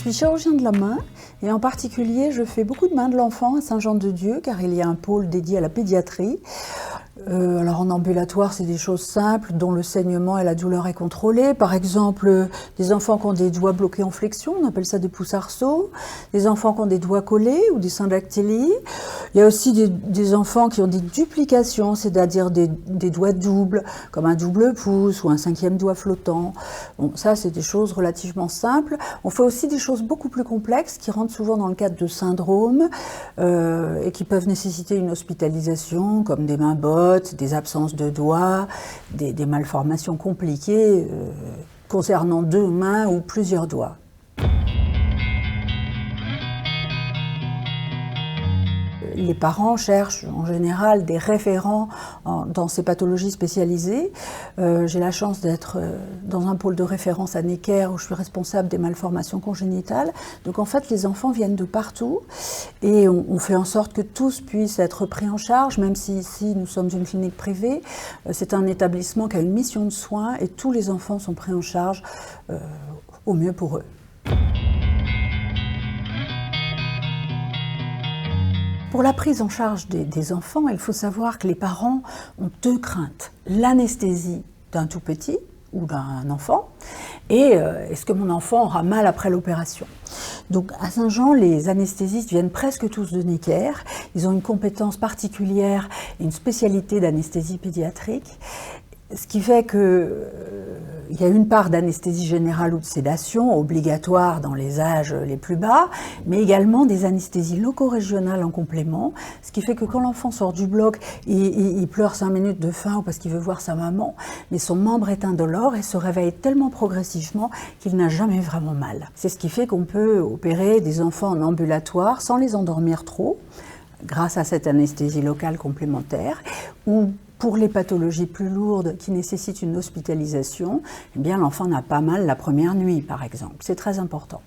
suis chirurgien de la main et en particulier je fais beaucoup de mains de l'enfant à Saint-Jean-de-Dieu car il y a un pôle dédié à la pédiatrie. Alors en ambulatoire, c'est des choses simples dont le saignement et la douleur est contrôlée. Par exemple, des enfants qui ont des doigts bloqués en flexion, on appelle ça des poussarceaux. Des enfants qui ont des doigts collés ou des syndactylies. Il y a aussi des enfants qui ont des duplications, c'est-à-dire des doigts doubles, comme un double pouce ou un 5e doigt flottant. Bon, ça, c'est des choses relativement simples. On fait aussi des choses beaucoup plus complexes qui rentrent souvent dans le cadre de syndromes et qui peuvent nécessiter une hospitalisation, comme des mains bottes, des absences de doigts, des malformations compliquées concernant 2 mains ou plusieurs doigts. Les parents cherchent en général des référents dans ces pathologies spécialisées. J'ai la chance d'être dans un pôle de référence à Necker où je suis responsable des malformations congénitales. Donc en fait, les enfants viennent de partout et on fait en sorte que tous puissent être pris en charge, même si ici nous sommes une clinique privée. C'est un établissement qui a une mission de soins et tous les enfants sont pris en charge au mieux pour eux. Pour la prise en charge des enfants, il faut savoir que les parents ont 2 craintes. L'anesthésie d'un tout petit ou d'un enfant et est-ce que mon enfant aura mal après l'opération. Donc à Saint-Jean, les anesthésistes viennent presque tous de Necker. Ils ont une compétence particulière et une spécialité d'anesthésie pédiatrique. Ce qui fait qu'il y a une part d'anesthésie générale ou de sédation obligatoire dans les âges les plus bas, mais également des anesthésies loco-régionales en complément, ce qui fait que quand l'enfant sort du bloc, il pleure 5 minutes de faim ou parce qu'il veut voir sa maman, mais son membre est indolore et se réveille tellement progressivement qu'il n'a jamais vraiment mal. C'est ce qui fait qu'on peut opérer des enfants en ambulatoire sans les endormir trop, grâce à cette anesthésie locale complémentaire, ou pour les pathologies plus lourdes qui nécessitent une hospitalisation, eh bien l'enfant n'a pas mal la première nuit, par exemple. C'est très important.